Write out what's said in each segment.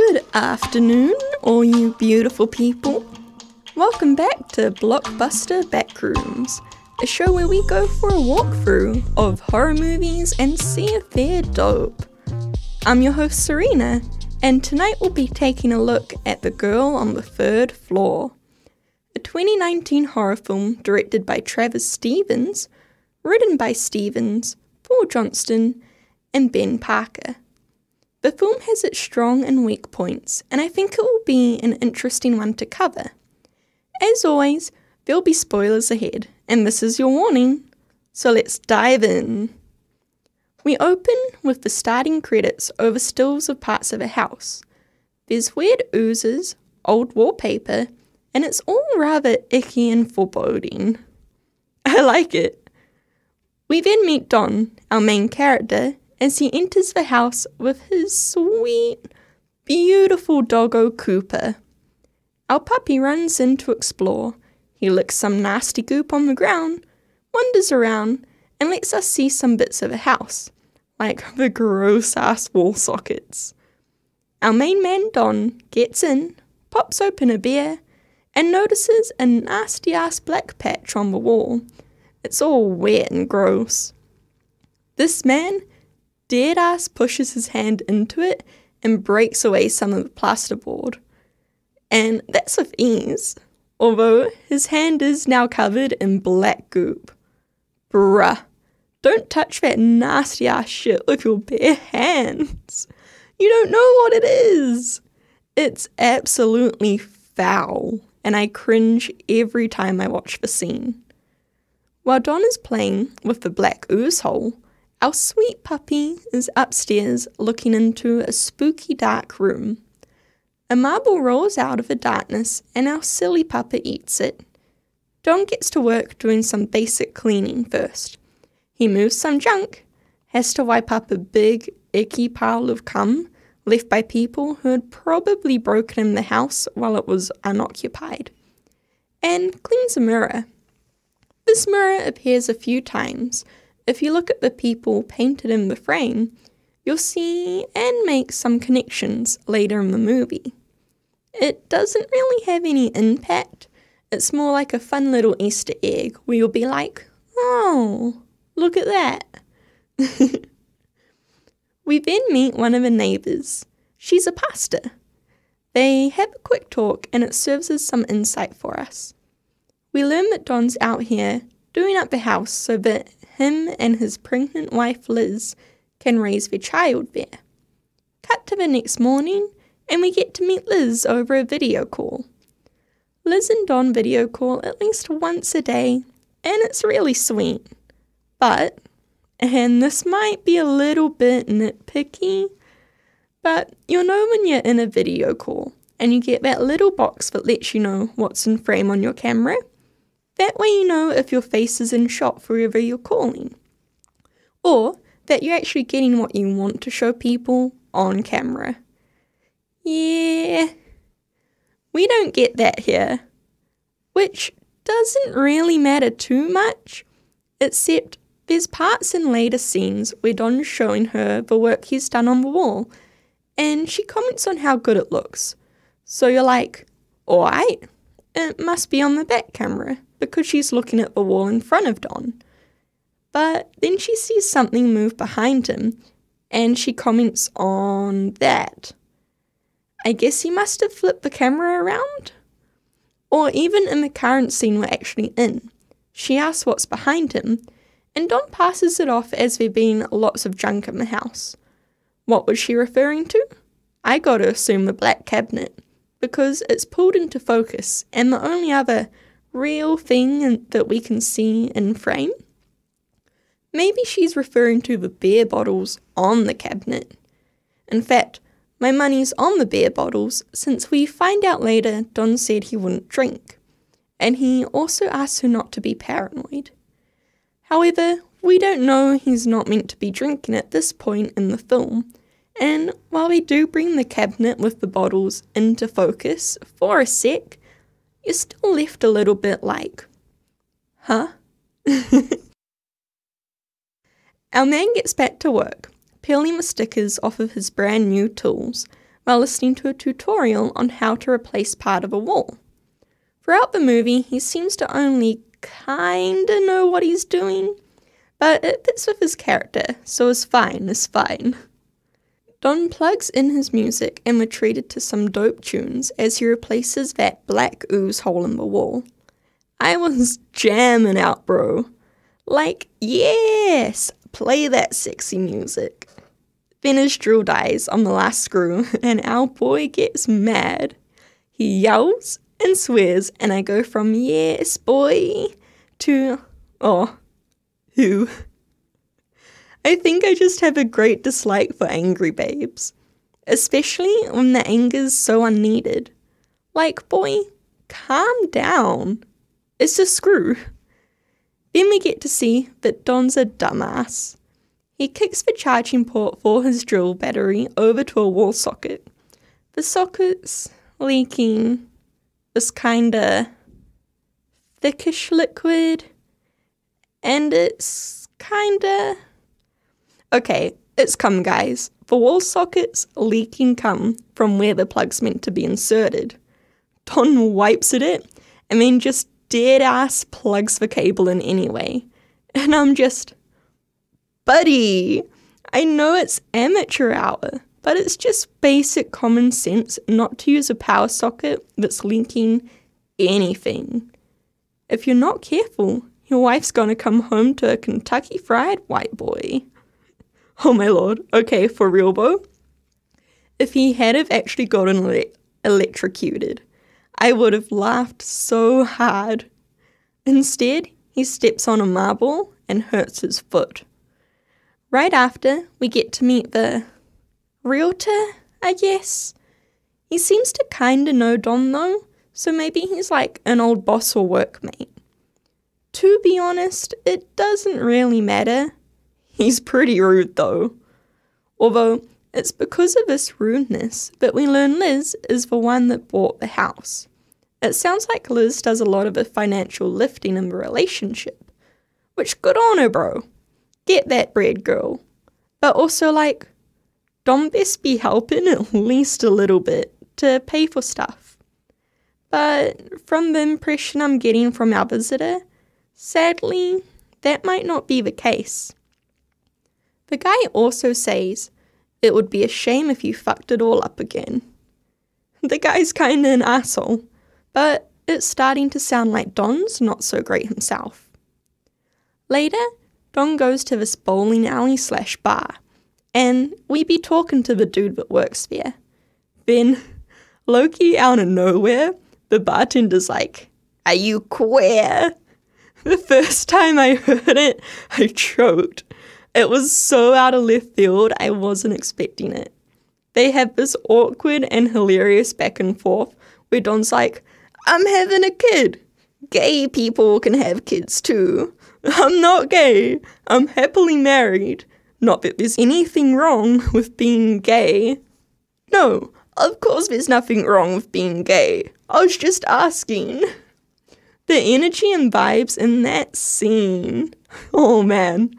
Good afternoon, all you beautiful people. Welcome back to Blockbuster Backrooms, a show where we go for a walkthrough of horror movies and see if they're dope. I'm your host Serena, and tonight we'll be taking a look at The Girl on the Third Floor, a 2019 horror film directed by Travis Stevens, written by Stevens, Paul Johnston, and Ben Parker. The film has its strong and weak points, and I think it will be an interesting one to cover. As always, there'll be spoilers ahead, and this is your warning, so let's dive in. We open with the starting credits over stills of parts of a house. There's weird oozes, old wallpaper, and it's all rather icky and foreboding. I like it. We then meet Don, our main character, as he enters the house with his sweet, beautiful doggo Cooper. Our puppy runs in to explore. He licks some nasty goop on the ground, wanders around, and lets us see some bits of the house, like the gross-ass wall sockets. Our main man Don gets in, pops open a beer, and notices a nasty-ass black patch on the wall. It's all wet and gross. This man dead-ass pushes his hand into it and breaks away some of the plasterboard. And that's with ease, although his hand is now covered in black goop. Bruh, don't touch that nasty-ass shit with your bare hands. You don't know what it is. It's absolutely foul, and I cringe every time I watch the scene. While Don is playing with the black ooze hole, our sweet puppy is upstairs looking into a spooky dark room. A marble rolls out of the darkness and our silly puppet eats it. Don gets to work doing some basic cleaning first. He moves some junk, has to wipe up a big, icky pile of cum left by people who had probably broken in the house while it was unoccupied, and cleans a mirror. This mirror appears a few times. If you look at the people painted in the frame, you'll see and make some connections later in the movie. It doesn't really have any impact. It's more like a fun little Easter egg where you'll be like, oh, look at that. We then meet one of the neighbours. She's a pastor. They have a quick talk and it serves as some insight for us. We learn that Don's out here doing up the house so that him and his pregnant wife Liz can raise their child there. Cut to the next morning, and we get to meet Liz over a video call. Liz and Don video call at least once a day, and it's really sweet. But, and this might be a little bit nitpicky, but you'll know when you're in a video call, and you get that little box that lets you know what's in frame on your camera. That way you know if your face is in shot for whoever you're calling. Or that you're actually getting what you want to show people on camera. Yeah, we don't get that here. Which doesn't really matter too much, except there's parts in later scenes where Don's showing her the work he's done on the wall, and she comments on how good it looks. So you're like, alright, it must be on the back camera, because she's looking at the wall in front of Don. But then she sees something move behind him, and she comments on that. I guess he must have flipped the camera around? Or even in the current scene we're actually in, she asks what's behind him, and Don passes it off as there being lots of junk in the house. What was she referring to? I gotta assume the black cabinet, because it's pulled into focus, and the only other real thing that we can see in frame? Maybe she's referring to the beer bottles on the cabinet. In fact, my money's on the beer bottles since we find out later Don said he wouldn't drink, and he also asked her not to be paranoid. However, we don't know he's not meant to be drinking at this point in the film, and while we do bring the cabinet with the bottles into focus for a sec, you're still left a little bit like, huh? Our man gets back to work, peeling the stickers off of his brand new tools, while listening to a tutorial on how to replace part of a wall. Throughout the movie, he seems to only kinda know what he's doing, but it fits with his character, so it's fine. Don plugs in his music and we're treated to some dope tunes as he replaces that black ooze hole in the wall. I was jamming out, bro. Like, yes, play that sexy music. Then his drill dies on the last screw and our boy gets mad. He yells and swears and I go from yes boy to oh, who? I think I just have a great dislike for angry babes, especially when the anger's so unneeded. Like, boy, calm down. It's a screw. Then we get to see that Don's a dumbass. He kicks the charging port for his drill battery over to a wall socket. The socket's leaking this kinda thickish liquid, and it's kinda... Okay, it's cum, guys. The wall socket's leaking cum from where the plug's meant to be inserted. Don wipes at it, and then just dead-ass plugs the cable in anyway. And I'm just... Buddy, I know it's amateur hour, but it's just basic common sense not to use a power socket that's leaking anything. If you're not careful, your wife's gonna come home to a Kentucky Fried White Boy. Oh my lord. Okay, for real though. If he had have actually gotten electrocuted, I would have laughed so hard. Instead, he steps on a marble and hurts his foot. Right after, we get to meet the realtor, I guess. He seems to kinda know Don though, so maybe he's like an old boss or workmate. To be honest, it doesn't really matter. He's pretty rude though. Although, it's because of this rudeness that we learn Liz is the one that bought the house. It sounds like Liz does a lot of the financial lifting in the relationship. Which, good on her, bro. Get that bread, girl. But also, like, Don best be helping at least a little bit to pay for stuff. But from the impression I'm getting from our visitor, sadly, that might not be the case. The guy also says, it would be a shame if you fucked it all up again. The guy's kinda an asshole, but it's starting to sound like Don's not so great himself. Later, Don goes to this bowling alley / bar, and we be talking to the dude that works there. Then, low-key out of nowhere, the bartender's like, "Are you queer?" The first time I heard it, I choked. It was so out of left field, I wasn't expecting it. They have this awkward and hilarious back and forth where Don's like, "I'm having a kid. Gay people can have kids too. I'm not gay. I'm happily married. Not that there's anything wrong with being gay." No, of course there's nothing wrong with being gay. I was just asking. The energy and vibes in that scene. Oh man.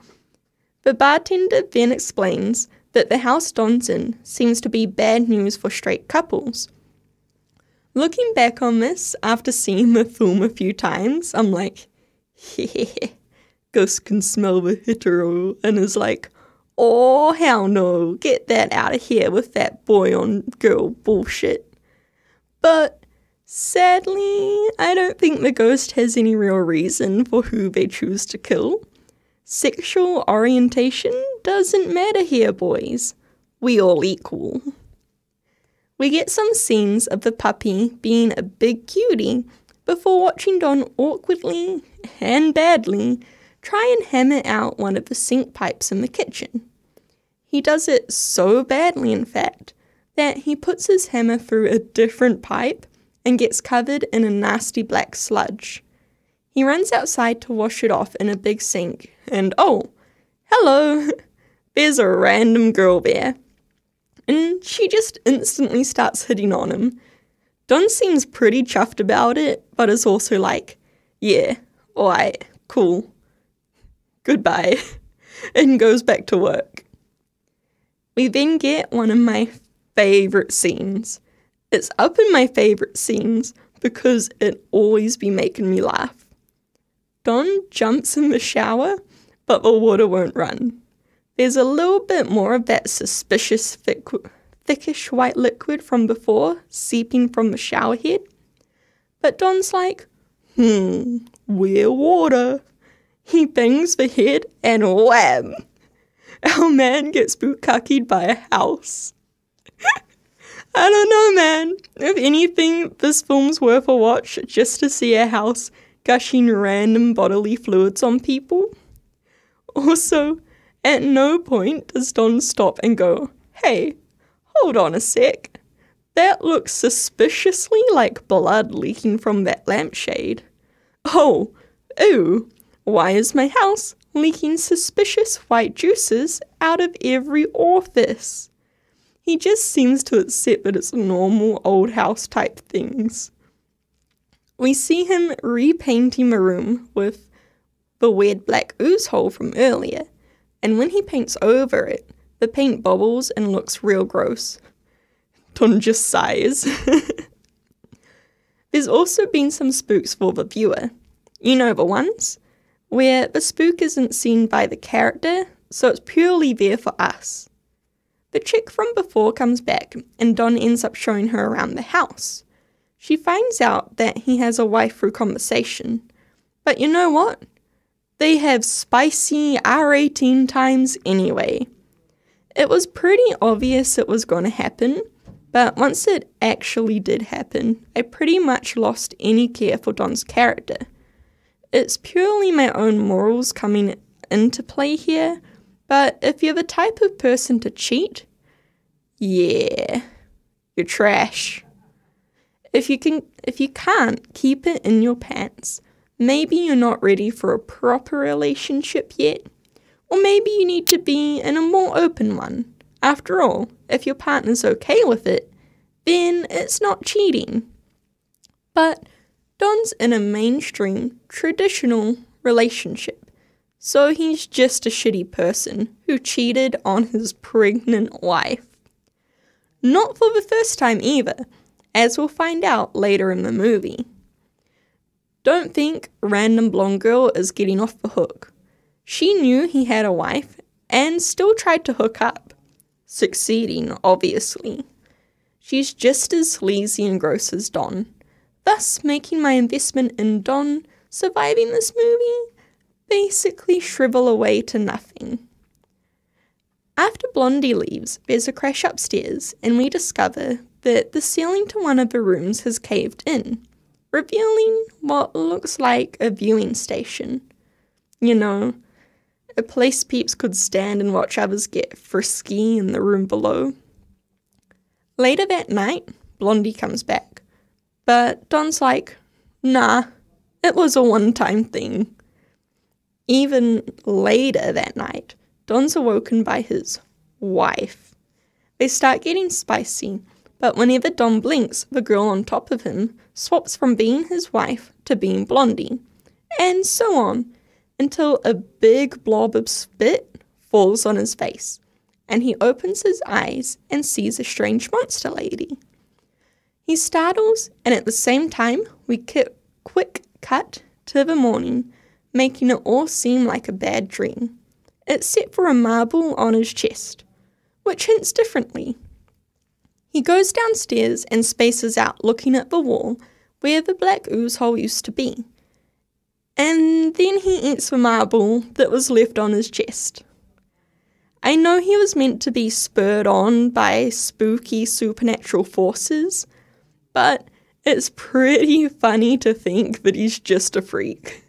The bartender then explains that the house Don's in seems to be bad news for straight couples. Looking back on this, after seeing the film a few times, I'm like, hehehe, Gus can smell the hetero and is like, oh hell no, get that out of here with that boy on girl bullshit. But sadly, I don't think the ghost has any real reason for who they choose to kill. Sexual orientation doesn't matter here, boys. We all equal. We get some scenes of the puppy being a big cutie before watching Don awkwardly and badly try and hammer out one of the sink pipes in the kitchen. He does it so badly, in fact, that he puts his hammer through a different pipe and gets covered in a nasty black sludge. He runs outside to wash it off in a big sink, and oh, hello, there's a random girl there. And she just instantly starts hitting on him. Don seems pretty chuffed about it, but is also like, yeah, alright, cool, goodbye, and goes back to work. We then get one of my favourite scenes. It's up in my favourite scenes because it always be making me laugh. Don jumps in the shower, but the water won't run. There's a little bit more of that suspicious thickish white liquid from before seeping from the shower head. But Don's like, where water? He bangs the head and wham! Our man gets bukkakied by a house. I don't know, man. If anything, this film's worth a watch just to see a house gushing random bodily fluids on people. Also, at no point does Don stop and go, hey, hold on a sec. That looks suspiciously like blood leaking from that lampshade. Oh, ew, why is my house leaking suspicious white juices out of every orifice? He just seems to accept that it's normal old house type things. We see him repainting the room with the weird black ooze hole from earlier, and when he paints over it, the paint bubbles and looks real gross. Don just sighs. There's also been some spooks for the viewer. You know the ones? Where the spook isn't seen by the character, so it's purely there for us. The chick from before comes back, and Don ends up showing her around the house. She finds out that he has a wife through conversation. But you know what? They have spicy R18 times anyway. It was pretty obvious it was going to happen, but once it actually did happen, I pretty much lost any care for Don's character. It's purely my own morals coming into play here, but if you're the type of person to cheat, yeah, you're trash. If you can't keep it in your pants, maybe you're not ready for a proper relationship yet, or maybe you need to be in a more open one. After all, if your partner's okay with it, then it's not cheating. But Don's in a mainstream, traditional relationship, so he's just a shitty person who cheated on his pregnant wife. Not for the first time either, as we'll find out later in the movie. Don't think random blonde girl is getting off the hook. She knew he had a wife and still tried to hook up. Succeeding, obviously. She's just as sleazy and gross as Don, thus making my investment in Don surviving this movie basically shrivel away to nothing. After Blondie leaves, there's a crash upstairs, and we discover that the ceiling to one of the rooms has caved in, revealing what looks like a viewing station. You know, a place peeps could stand and watch others get frisky in the room below. Later that night, Blondie comes back, but Don's like, nah, it was a one-time thing. Even later that night, Don's awoken by his wife. They start getting spicy, but whenever Don blinks, the girl on top of him swaps from being his wife to being Blondie, and so on, until a big blob of spit falls on his face, and he opens his eyes and sees a strange monster lady. He startles, and at the same time, we quick cut to the morning, making it all seem like a bad dream, except for a marble on his chest, which hints differently. He goes downstairs and spaces out looking at the wall where the black ooze hole used to be, and then he eats the marble that was left on his chest. I know he was meant to be spurred on by spooky supernatural forces, but it's pretty funny to think that he's just a freak.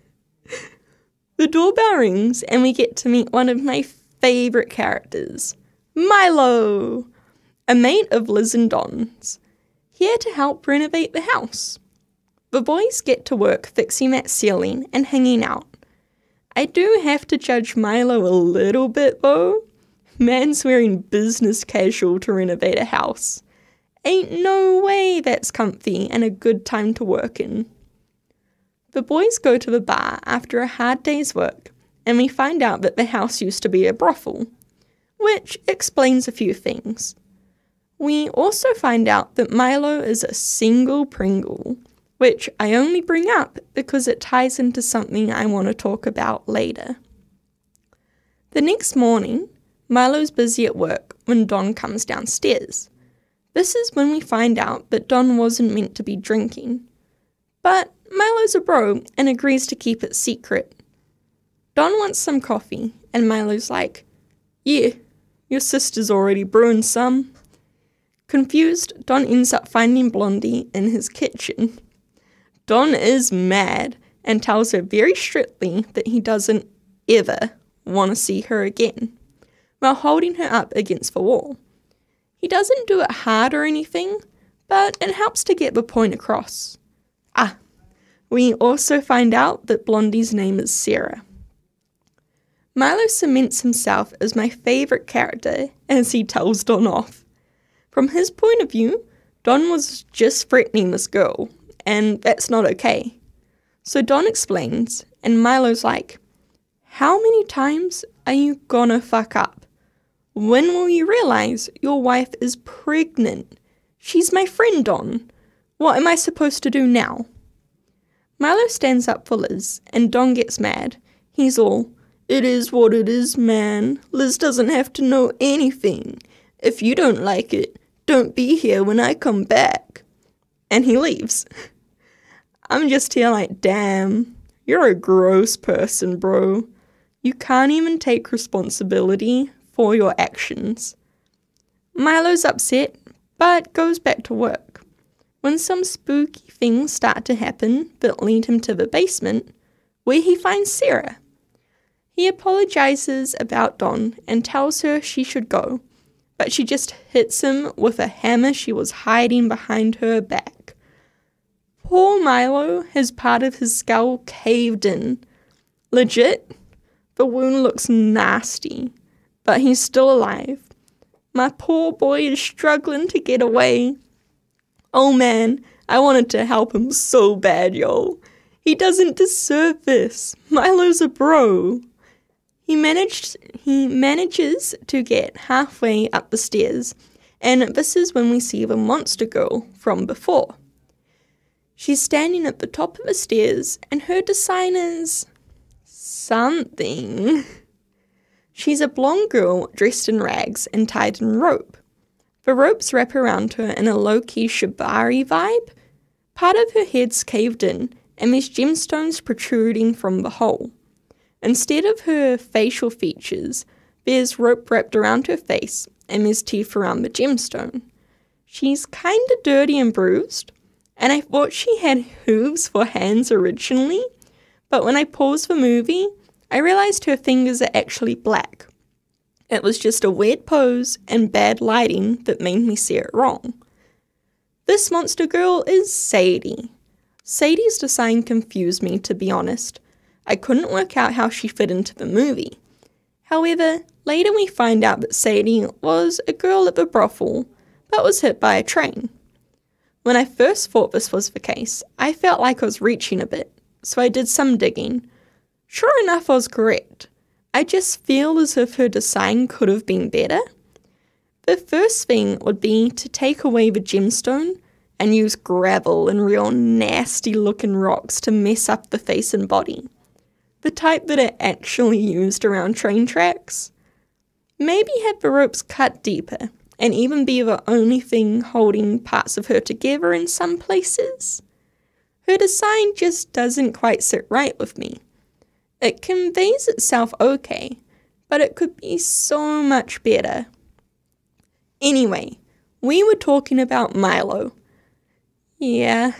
The doorbell rings and we get to meet one of my favourite characters, Milo, a mate of Liz and Don's, here to help renovate the house. The boys get to work fixing that ceiling and hanging out. I do have to judge Milo a little bit though. Man's wearing business casual to renovate a house. Ain't no way that's comfy and a good time to work in. The boys go to the bar after a hard day's work, and we find out that the house used to be a brothel, which explains a few things. We also find out that Milo is a single Pringle, which I only bring up because it ties into something I want to talk about later. The next morning, Milo's busy at work when Don comes downstairs. This is when we find out that Don wasn't meant to be drinking. But Milo's a bro and agrees to keep it secret. Don wants some coffee, and Milo's like, "Yeah, your sister's already brewing some." Confused, Don ends up finding Blondie in his kitchen. Don is mad and tells her very strictly that he doesn't ever want to see her again, while holding her up against the wall. He doesn't do it hard or anything, but it helps to get the point across. We also find out that Blondie's name is Sarah. Milo cements himself as my favourite character as he tells Don off. From his point of view, Don was just threatening this girl, and that's not okay. So Don explains, and Milo's like, "How many times are you gonna fuck up? When will you realise your wife is pregnant? She's my friend, Don. What am I supposed to do now?" Milo stands up for Liz, and Don gets mad. He's all, "It is what it is, man. Liz doesn't have to know anything. If you don't like it, don't be here when I come back." And he leaves. I'm just here like, damn, you're a gross person, bro. You can't even take responsibility for your actions. Milo's upset, but goes back to work. When some spooky things start to happen that lead him to the basement, where he finds Sarah. He apologizes about Don and tells her she should go, but she just hits him with a hammer she was hiding behind her back. Poor Milo has part of his skull caved in. Legit, the wound looks nasty, but he's still alive. My poor boy is struggling to get away. Oh man, I wanted to help him so bad, yo. He doesn't deserve this. Milo's a bro. He manages to get halfway up the stairs, and this is when we see the monster girl from before. She's standing at the top of the stairs, and her design is something. She's a blonde girl dressed in rags and tied in rope. The ropes wrap around her in a low-key shibari vibe. Part of her head's caved in, and there's gemstones protruding from the hole. Instead of her facial features, there's rope wrapped around her face, and there's teeth around the gemstone. She's kinda dirty and bruised, and I thought she had hooves for hands originally, but when I paused the movie, I realized her fingers are actually black. It was just a weird pose and bad lighting that made me see it wrong. This monster girl is Sadie. Sadie's design confused me, to be honest. I couldn't work out how she fit into the movie. However, later we find out that Sadie was a girl at the brothel, but was hit by a train. When I first thought this was the case, I felt like I was reaching a bit, so I did some digging. Sure enough, I was correct. I just feel as if her design could have been better. The first thing would be to take away the gemstone and use gravel and real nasty looking rocks to mess up the face and body. The type that are actually used around train tracks. Maybe have the ropes cut deeper and even be the only thing holding parts of her together in some places. Her design just doesn't quite sit right with me. It conveys itself okay, but it could be so much better. Anyway, we were talking about Milo. Yeah,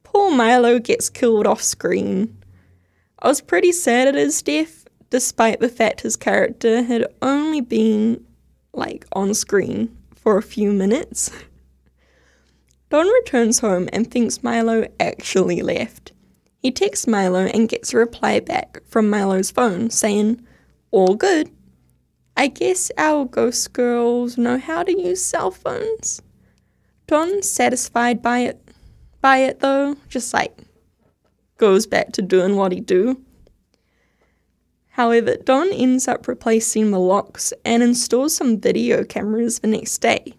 poor Milo gets killed off screen. I was pretty sad at his death, despite the fact his character had only been, on screen for a few minutes. Don returns home and thinks Milo actually left. He texts Milo and gets a reply back from Milo's phone saying, "All good. I guess our ghost girls know how to use cell phones." Don's satisfied by it though, just goes back to doing what he do. However, Don ends up replacing the locks and installs some video cameras the next day.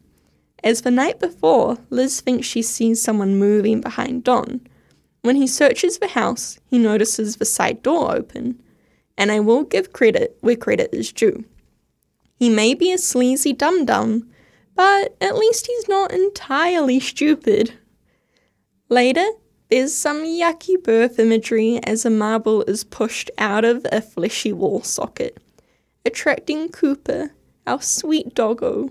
As the night before, Liz thinks she sees someone moving behind Don. When he searches the house, he notices the side door open, and I will give credit where credit is due. He may be a sleazy dum-dum, but at least he's not entirely stupid. Later, there's some yucky birth imagery as a marble is pushed out of a fleshy wall socket, attracting Cooper, our sweet doggo.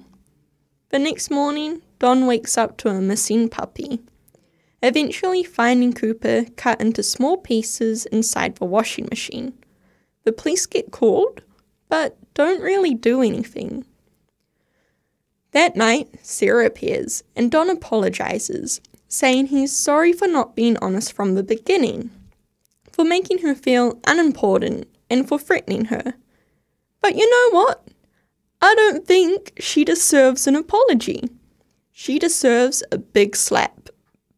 The next morning, Don wakes up to a missing puppy, eventually finding Cooper cut into small pieces inside the washing machine. The police get called, but don't really do anything. That night, Sarah appears, and Don apologizes, saying he's sorry for not being honest from the beginning, for making her feel unimportant and for threatening her. But you know what? I don't think she deserves an apology. She deserves a big slap,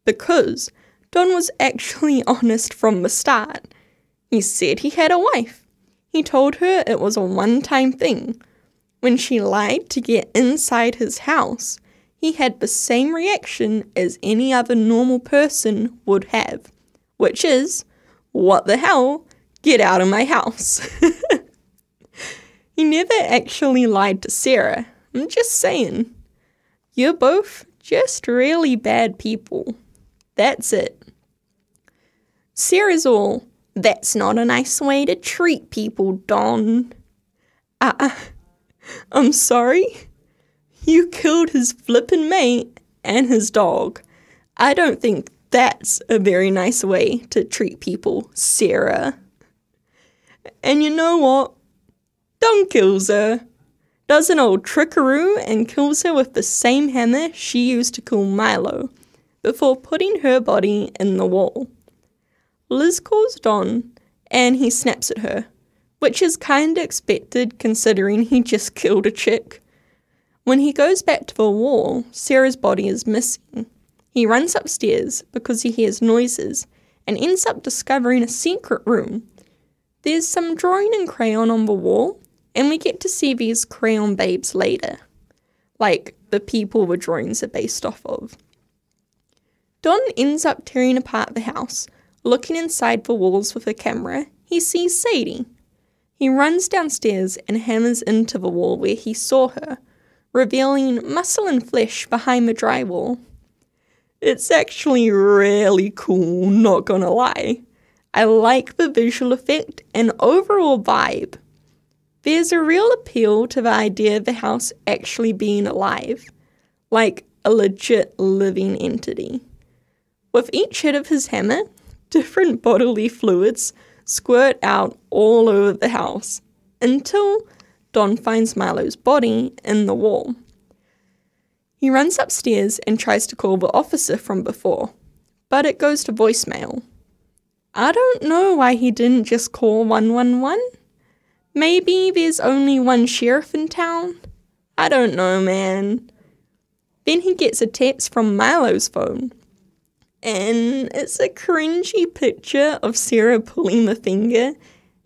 because Don was actually honest from the start. He said he had a wife. He told her it was a one-time thing. When she lied to get inside his house, he had the same reaction as any other normal person would have, which is, what the hell? Get out of my house. He never actually lied to Sarah. I'm just saying. You're both just really bad people. That's it. Sarah's all, that's not a nice way to treat people, Don. I'm sorry? You killed his flippin' mate and his dog. I don't think that's a very nice way to treat people, Sarah. And you know what? Don kills her. Does an old trickaroo and kills her with the same hammer she used to kill Milo, before putting her body in the wall. Liz calls Don, and he snaps at her, which is kinda expected considering he just killed a chick. When he goes back to the wall, Sarah's body is missing. He runs upstairs because he hears noises and ends up discovering a secret room. There's some drawing in crayon on the wall, and we get to see these crayon babes later, like the people the drawings are based off of. Don ends up tearing apart the house. Looking inside the walls with a camera, he sees Sadie. He runs downstairs and hammers into the wall where he saw her, revealing muscle and flesh behind the drywall. It's actually really cool, not gonna lie. I like the visual effect and overall vibe. There's a real appeal to the idea of the house actually being alive, like a legit living entity. With each hit of his hammer, different bodily fluids squirt out all over the house, until Don finds Milo's body in the wall. He runs upstairs and tries to call the officer from before, but it goes to voicemail. I don't know why he didn't just call 111. Maybe there's only one sheriff in town? I don't know, man. Then he gets a text from Milo's phone, and it's a cringy picture of Sarah pulling the finger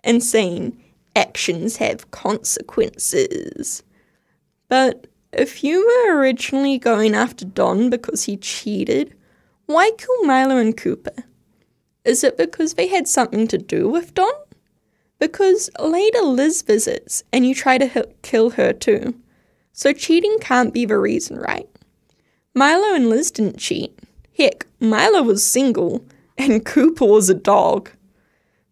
and saying, actions have consequences. But if you were originally going after Don because he cheated, why kill Milo and Cooper? Is it because they had something to do with Don? Because later Liz visits and you try to kill her too. So cheating can't be the reason, right? Milo and Liz didn't cheat. Heck, Milo was single and Cooper was a dog.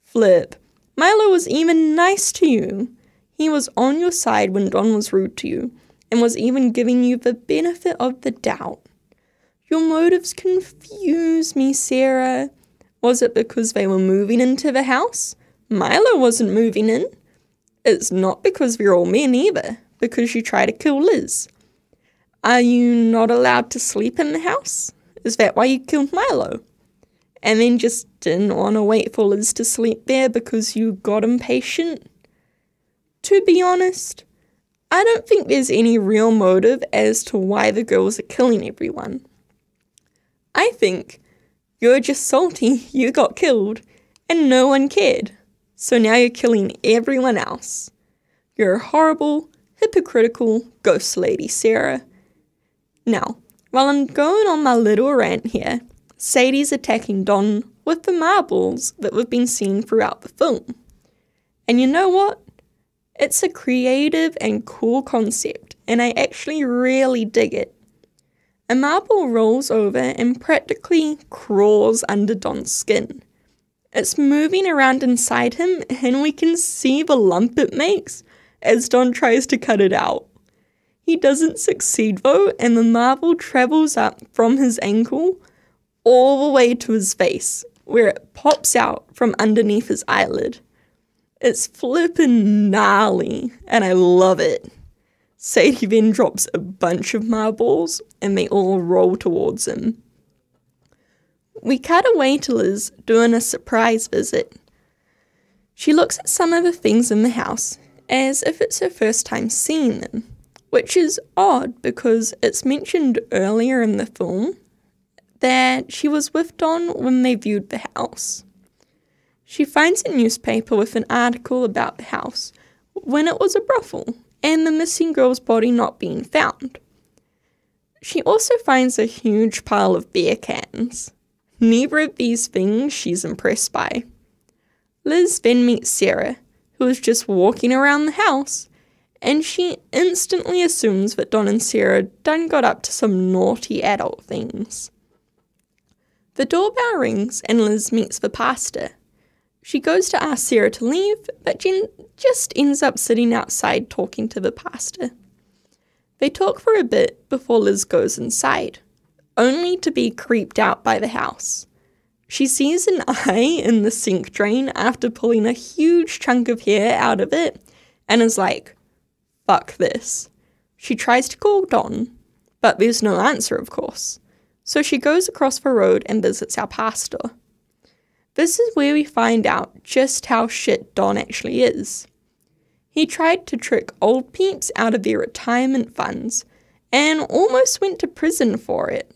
Flip. Milo was even nice to you. He was on your side when Don was rude to you and was even giving you the benefit of the doubt. Your motives confuse me, Sarah. Was it because they were moving into the house? Milo wasn't moving in. It's not because we're all men either, because you try to kill Liz. Are you not allowed to sleep in the house? Is that why you killed Milo? And then just didn't want to wait for Liz to sleep there because you got impatient? To be honest, I don't think there's any real motive as to why the girls are killing everyone. I think you're just salty you got killed and no one cared. So now you're killing everyone else. You're a horrible, hypocritical ghost lady, Sarah. Now, While I'm going on my little rant here, Sadie's attacking Don with the marbles that we've been seeing throughout the film. And you know what? It's a creative and cool concept, and I actually really dig it. A marble rolls over and practically crawls under Don's skin. It's moving around inside him, and we can see the lump it makes as Don tries to cut it out. He doesn't succeed though, and the marble travels up from his ankle all the way to his face, where it pops out from underneath his eyelid. It's flippin' gnarly, and I love it. Sadie then drops a bunch of marbles, and they all roll towards him. We cut away to Liz doing a surprise visit. She looks at some of the things in the house, as if it's her first time seeing them, which is odd because it's mentioned earlier in the film that she was with Don when they viewed the house. She finds a newspaper with an article about the house when it was a brothel and the missing girl's body not being found. She also finds a huge pile of beer cans. Neither of these things she's impressed by. Liz then meets Sarah, who is just walking around the house, and she instantly assumes that Don and Sarah done got up to some naughty adult things. The doorbell rings and Liz meets the pastor. She goes to ask Sarah to leave, but Jen just ends up sitting outside talking to the pastor. They talk for a bit before Liz goes inside, only to be creeped out by the house. She sees an eye in the sink drain after pulling a huge chunk of hair out of it, and is like, fuck this. She tries to call Don, but there's no answer, of course. So she goes across the road and visits our pastor. This is where we find out just how shit Don actually is. He tried to trick old peeps out of their retirement funds and almost went to prison for it.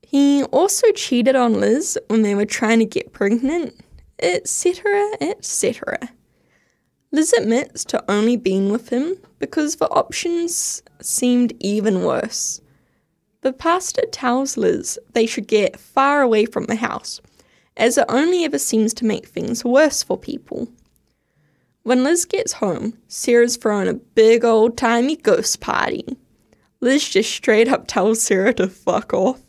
He also cheated on Liz when they were trying to get pregnant, etc., etc. Liz admits to only being with him because the options seemed even worse. The pastor tells Liz they should get far away from the house, as it only ever seems to make things worse for people. When Liz gets home, Sarah's throwing a big old-timey ghost party. Liz just straight up tells Sarah to fuck off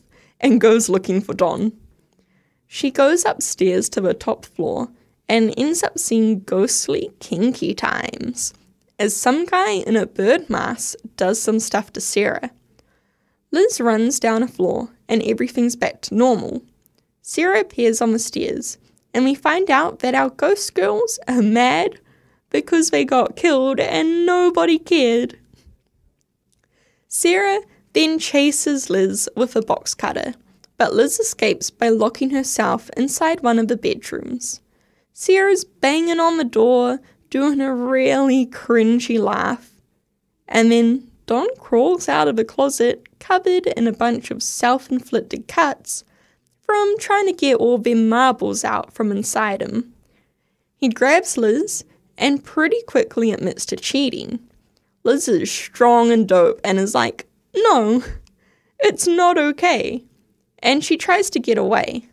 and goes looking for Don. She goes upstairs to the top floor and ends up seeing ghostly kinky times, as some guy in a bird mask does some stuff to Sarah. Liz runs down a floor and everything's back to normal. Sarah appears on the stairs, and we find out that our ghost girls are mad because they got killed and nobody cared. Sarah then chases Liz with a box cutter, but Liz escapes by locking herself inside one of the bedrooms. Sarah's banging on the door, doing a really cringy laugh, and then Don crawls out of the closet covered in a bunch of self-inflicted cuts from trying to get all them marbles out from inside him. He grabs Liz and pretty quickly admits to cheating. Liz is strong and dope and is like, no, it's not okay. And she tries to get away.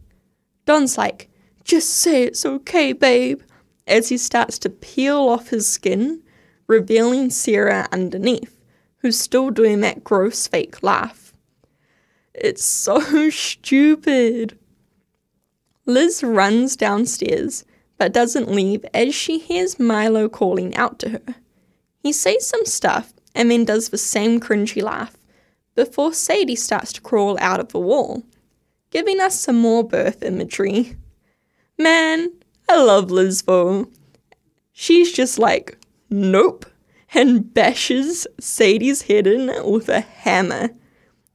Don's like, just say it's okay, babe, as he starts to peel off his skin, revealing Sarah underneath, who's still doing that gross fake laugh. It's so stupid. Liz runs downstairs, but doesn't leave as she hears Milo calling out to her. He says some stuff and then does the same cringy laugh before Sadie starts to crawl out of the wall, giving us some more birth imagery. Man, I love Liz though. She's just like, nope, and bashes Sadie's head in with a hammer.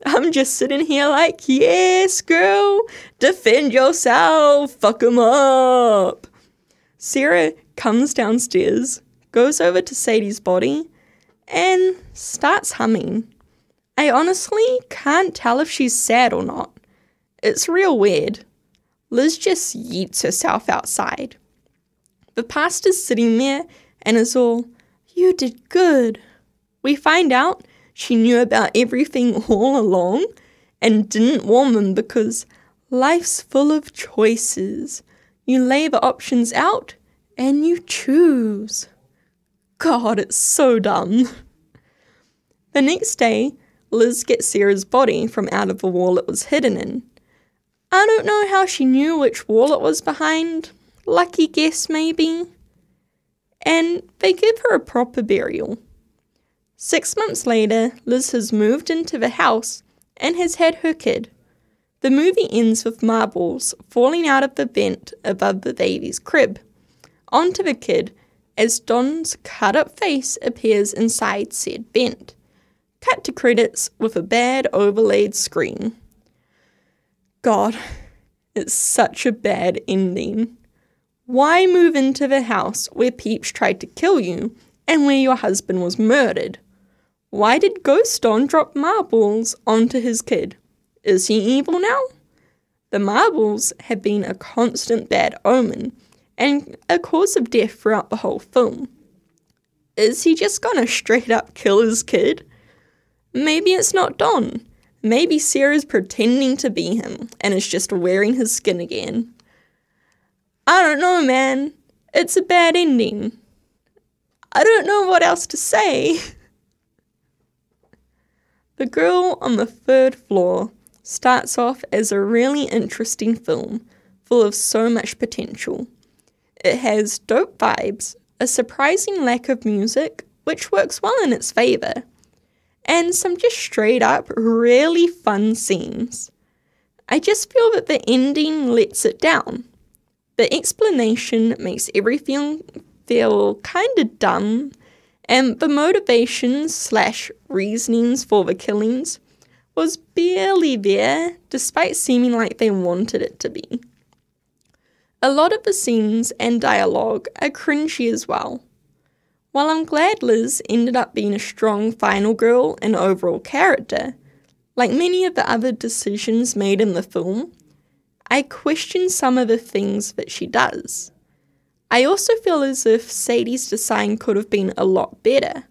I'm just sitting here like, yes, girl, defend yourself, fuck 'em up. Sarah comes downstairs, goes over to Sadie's body, and starts humming. I honestly can't tell if she's sad or not. It's real weird. Liz just yeets herself outside. The pastor's sitting there and is all, you did good. We find out she knew about everything all along and didn't warn them because life's full of choices. You lay the options out and you choose. God, it's so dumb. The next day, Liz gets Sarah's body from out of the wall it was hidden in. I don't know how she knew which wall it was behind. Lucky guess, maybe. And they give her a proper burial. 6 months later, Liz has moved into the house and has had her kid. The movie ends with marbles falling out of the vent above the baby's crib onto the kid as Don's cut-up face appears inside said vent. Cut to credits with a bad overlaid screen. God, it's such a bad ending. Why move into the house where peeps tried to kill you and where your husband was murdered? Why did Ghost Don drop marbles onto his kid? Is he evil now? The marbles have been a constant bad omen and a cause of death throughout the whole film. Is he just gonna straight up kill his kid? Maybe it's not Don. Maybe Sarah's pretending to be him and is just wearing his skin again. I don't know, man. It's a bad ending. I don't know what else to say. The Girl on the Third Floor starts off as a really interesting film, full of so much potential. It has dope vibes, a surprising lack of music, which works well in its favour, and some just straight up really fun scenes. I just feel that the ending lets it down. The explanation makes everything feel kinda dumb, and the motivations/reasonings for the killings was barely there, despite seeming like they wanted it to be. A lot of the scenes and dialogue are cringy as well. While I'm glad Liz ended up being a strong final girl and overall character, like many of the other decisions made in the film, I question some of the things that she does. I also feel as if Sadie's design could have been a lot better.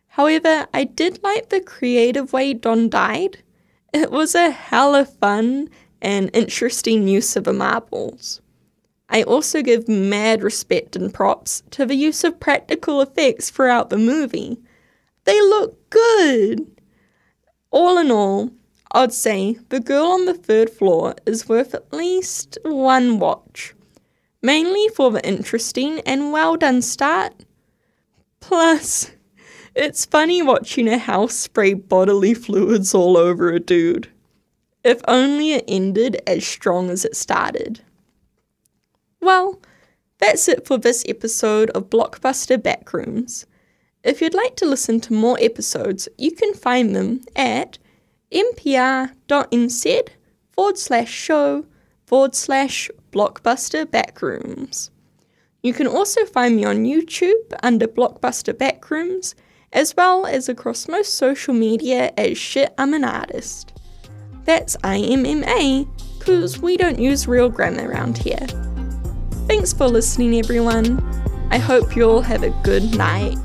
However, I did like the creative way Don died. It was a hella fun and interesting use of the marbles. I also give mad respect and props to the use of practical effects throughout the movie. They look good. All in all, I'd say The Girl on the Third Floor is worth at least one watch. Mainly for the interesting and well done start. Plus, it's funny watching a house spray bodily fluids all over a dude. If only it ended as strong as it started. Well, that's it for this episode of Blockbuster Backrooms. If you'd like to listen to more episodes, you can find them at mpr.nz/show/Blockbuster Backrooms. You can also find me on YouTube under Blockbuster Backrooms, as well as across most social media as Shit-imma-artist. That's IMMA, because we don't use real grammar around here. Thanks for listening, everyone. I hope you all have a good night.